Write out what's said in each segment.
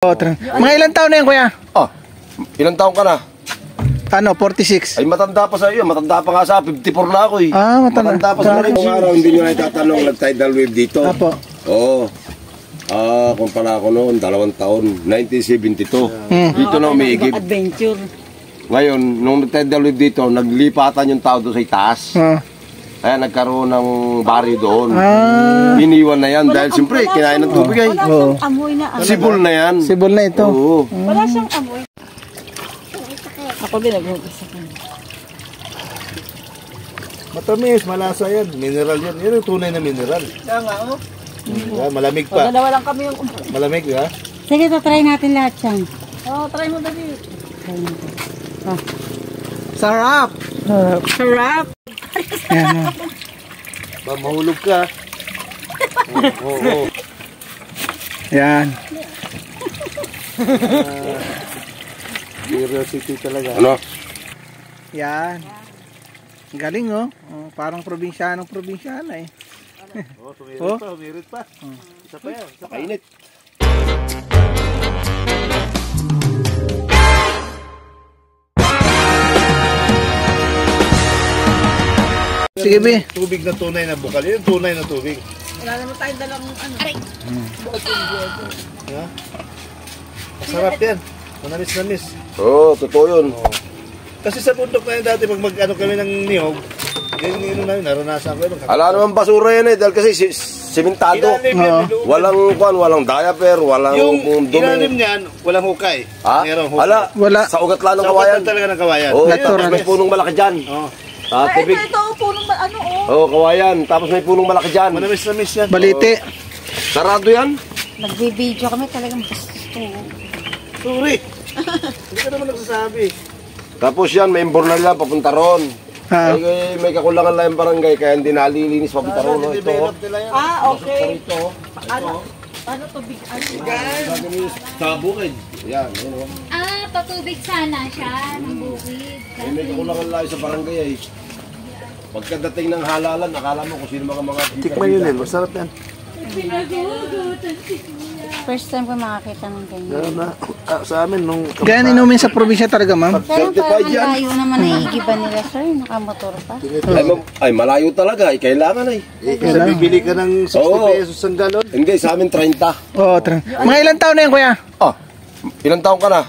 Mga ilang taon na yan, kuya? Ilang taon ka na? Ano, 46? Ay, matanda pa sa iyo. Matanda pa nga sa 54 na ako eh. Matanda pa sa rin. Kung araw, hindi nyo na itatanong nag-tidal wave dito. Apo. Oo. Kung pala ako noon, 2 taon, 1972. Dito na umiigib. Adventure. Ngayon, nung nag-tidal wave dito, naglipatan yung tao doon sa itaas. Kaya nagkaroon ng bari doon. Iniwan na yan dahil siyempre kinain ng tubig ay. Wala siyang amoy na ano. Sibol na yan. Sibol na ito. Oo. Wala siyang amoy. Ako din naghugas ako. Matamis, malasa yan. Mineral yan. Yan yung tunay na mineral. Kaya nga, oh. Malamig pa. Dalawa lang kami yung Malamig, ha? Sige, try natin lahat yan. try mo dali. Sarap! Sarap! Yan, Mahulog ka. Oo. Yan. Curiosity talaga. Ano? Yan. Galing, oh. Parang probinsyano eh. Tumirit pa. Isa pa yan. Kainit. Sige, Bi. Tubig na tunay na bukal. Yan tunay na tubig. Wala naman tayong dalang ano. Aray! Ha? Masarap yan. Manamis-namis. Oo, totoo yun. Kasi sa bundok na yun dati, pag mag-ano kami ng niyog, yun na yun, naranasan ko yun. Ala naman basura yan eh, dahil kasi simentado. Walang diaper, walang yung dumi. ilalim niyan, walang hukay. Ha? Meron hukay. Ala, Wala. sa ugat lang ng Sa kawayan. ugat talaga ng kawayan. Oo, Natural. tapos may punong malaki dyan. Tibig. Ito, punong ano, oh. Oo, kawayan. Tapos may punong malaki dyan. Manamis-namis yan. Balite. Sarado yan. Nagbe-video kami talagang gusto. Sorry. Hindi ka naman nagsasabi. Tapos yan, may imburnal lang, papunta ron. May kakulangan lang yung barangay, kaya hindi nalilinis papunta ron. No? Ito, Okay. ito. Paano tubig? Sa bukid. Yan, yun o. Patubig sana siya ng bukid. May kakulangan lang sa barangay ay. Pagkadating ng halalan, akala mo kung sino mga Tikman yun eh, masarap yan. First time ko makakita ng ganyan. Meron na. Sa amin, nung... Ganyan inumin sa probinsya talaga, ma'am. Pero parang layo naman naiigiban nila, sir. Nakamotor pa. Ay, malayo talaga. Ay, kailangan ay. Kasi bibili ka ng 60 pesos ang galon. Hindi, sa amin 30. Mga ilang taon na yan, kuya? Ilang taon ka na?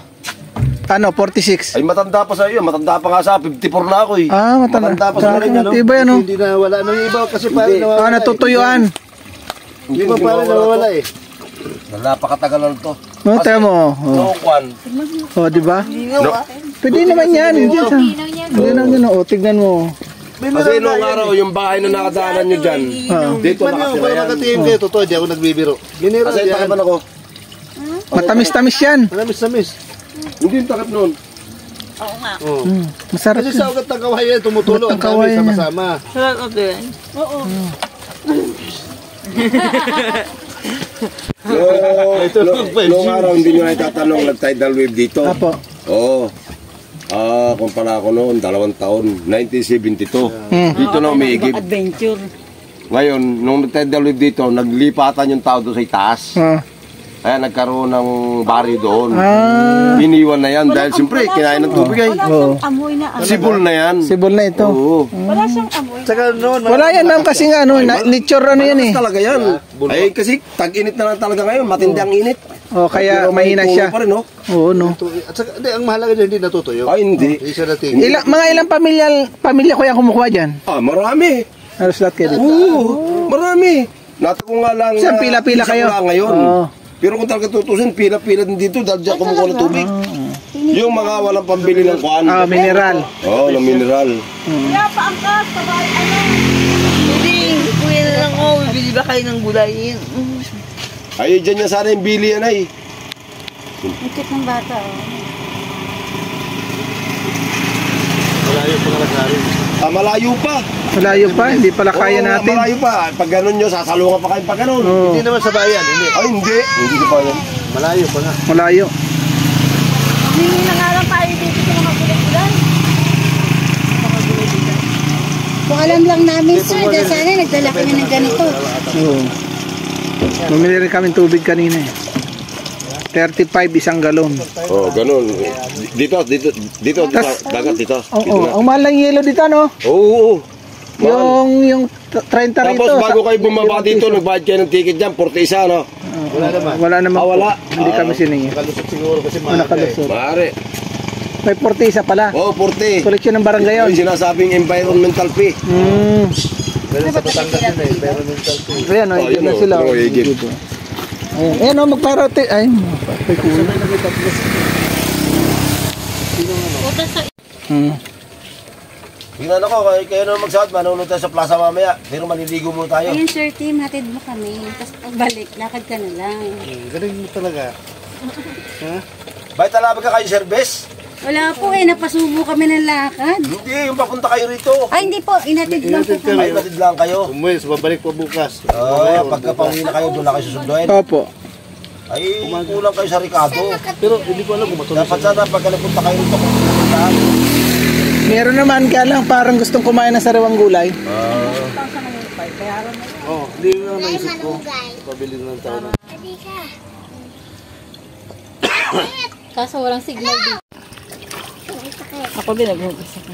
Ano, 46? Ay, matanda pa sa iyo. Matanda pa nga sa 54 na ako eh. Matanda pa sa rin, ano? Iba yan, oh. Hindi na wala nang iba kasi parang nawawala. Natutuyuan. Hindi pa parang nawawala eh. Napakatagal na ito. Tayo mo. No, Juan. Di ba? Pwede naman yan. Hindi lang yun, oh. Tignan mo. Kasi noong araw, yung bahay na nakadaanan nyo dyan, dito nakasira yan. Nakatingin kayo, totoo, di ako nagbibiro. Mineral Kasi yan. takip ako. Matamis-tamis yan. Manamis-namis. Hindi yung takip noon. Oo nga. Masarap Kasi yan. sa ugat ng kawayan, tumutulong ang dami sama-sama. Sarap din. Oo. Noong araw, hindi nyo na itatanong nag-tidal wave dito. Apo. Oo. Kung pala ako noon, 2 taon, 1972. Dito na umiigib. Adventure. Ngayon, nung nag-tidal wave dito, naglipatan yung tao doon sa itaas. Kaya nagkaroon ng bari doon. Iniwan na yan dahil siyempre kinain ng tubig ay. Wala siyang amoy na ano. Sibol na yan. Sibol na ito. Oo. Wala siyang amoy. Saka noon, Wala yan, ma'am, kasi nga, nature ano yan eh. Talaga yan. Ay, kasi tag-init na lang talaga ngayon. Matindi ang init. Kaya mahina siya. Pa rin, no? Oo, no. At saka, ang mahalaga dyan, hindi natutuyo. Ay, hindi. Hindi siya natigil. Mga ilang pamilya ko yan kumukuha dyan? Marami. Halos lahat kayo dito. Oo, marami. Nato nga lang. Saan pila-pila kayo? Ngayon. Pero kung talaga tutusin, pila-pila din dito dahil dyan kumukuha ng tubig. Yung mga walang pambili ng kuhan. Mineral. Oo, ng mineral. Kaya paangkas, sabay, ano. Hindi, kuya na lang ako. Bibili ba kayo ng gulayin? Ay, dyan niya sana yung bili yan ay. Ikit ng bata, oh. Malayo pa kalagari. Malayo pa. Malayo pa, hindi pala kaya natin. Malayo pa. Pag ganun nyo, sasalungan pa kayo pag ganun. Hindi naman sa bayan, hindi. Ay, hindi. Hindi ko pa yan. Malayo pa nga. Malayo. Hindi na nga lang tayo dito sa mga gulay-gulay. Kung alam lang namin, sir, dahil sana nagdala kami ng ganito. Bumili rin kami tubig kanina eh. 35 isang galon. Oh, ganun. Dito sa dagat dito. Oo, ang mahal ng yelo dito, no? Oo. Yung 30 rito. Tapos bago kayo bumaba dito, nagbayad kayo ng ticket dyan, 41, no? Wala naman. Wala naman. Wala. Hindi kami siningi. Nakalusot siguro kasi mahal. Nakalusot. Maaari. May 40 pala. Oh, 40. Koleksyon ng barangay yun. Yung sinasabing environmental fee. Pero sa Batangas yun eh. Pero mental fee. Ayan, Oh, higit yun, na oh. sila. Oh, higit. Dito. Ayan, magparate. Ay, may kulo. Tingnan ako, kayo na magsahod, manunod tayo sa plaza mamaya. Pero maliligo muna tayo. Ayun, sir, team, hatid mo kami. Tapos pagbalik, lakad ka na lang. Galing mo talaga. Ha? Bakit talabag ka kayo service? Wala po eh, napasubo kami ng lakad. Hindi, yung papunta kayo rito. Ay, hindi po, inatid lang po Inatid kami. Ay, matid lang kayo. Umuwi, babalik pa bukas. Pagka pauwi na kayo, doon na kayo susunduin. Opo. Ay, kulang kayo sa Ricardo. Pero hindi ko alam kung matuloy. Dapat sana pagka napunta kayo rito, kung pupuntahan. Meron naman kaya lang parang gustong kumain ng sariwang gulay. Oh, hindi ko na naisip ko. Pabili ng tao. Kaso walang signal dito. Ako din nag-umpisa ko.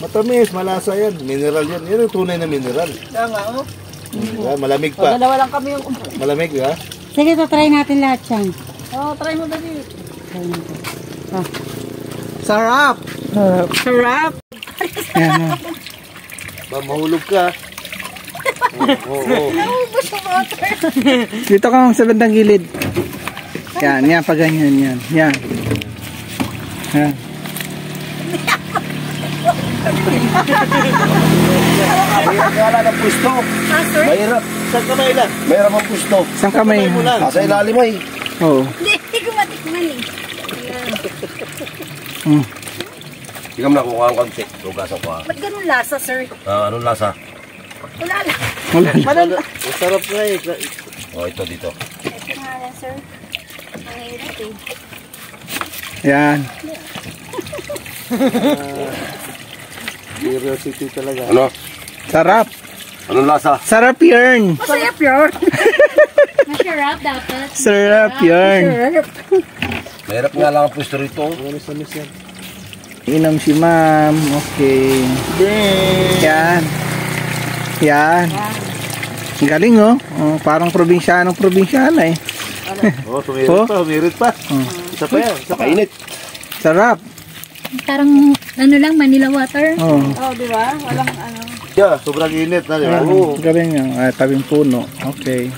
Matamis, malasa yan. Mineral yan. Yan yung tunay na mineral. Kaya nga, oh. Diba? Malamig pa. Dalawa lang kami yung... Malamig, ha? Sige, try natin lahat yan. Oh, try mo dali. Sarap! Sarap! Ayan, Mahulog ka. Oo. Dito ka sa bandang gilid. Yan, pag ganyan, yan. Yan. Wala ng pusto. Mahirap. Saan ka lang? Mahirap ang pusto. Isang kamay. Sa ilalim ay. Oo. Hindi ko matikman eh. Hindi ka muna kukuha ang konti. Tugasan ko. Ba't ganun lasa, sir? Anong lasa? Wala lang. Ang sarap nga eh. Oh, ito dito. Ito nga lang, sir. Ang hirap eh. Yan. Curiosity talaga. Ano? Sarap. Anong lasa? Sarap yarn. Masarap yun. Masarap dapat. Sarap yarn. Mahirap nga lang ang pusto rito. Manis-manis yan. Inom si ma'am. Okay. Yan. Yan. Ang galing, oh. Parang probinsyanong probinsyana eh. Oh, humirit pa. Isa pa yan. Isa pa. Kainit. Sarap. Parang ano lang, Manila water. Oh. Oh, di ba? Walang ano. Yeah, sobrang init na, di ba? Oo. Galing yun. Ay, tabing puno. Okay.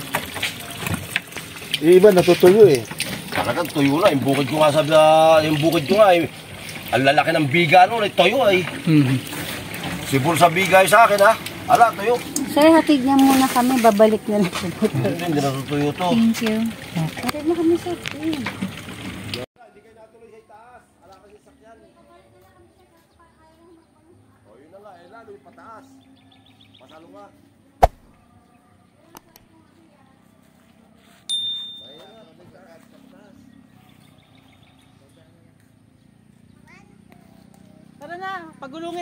Yung iba natutuyo eh. Talagang tuyo na. Yung bukid ko nga yung bukid ko nga eh. Ang lalaki ng biga noon, tuyo ay. Sibol sa biga sa akin ha. Ala, tuyo. Sir, hatid niya muna kami. Babalik na lang. Hindi na tutuyo to. Thank you. Hatid mo kami, sir. Tara na, pagulungin.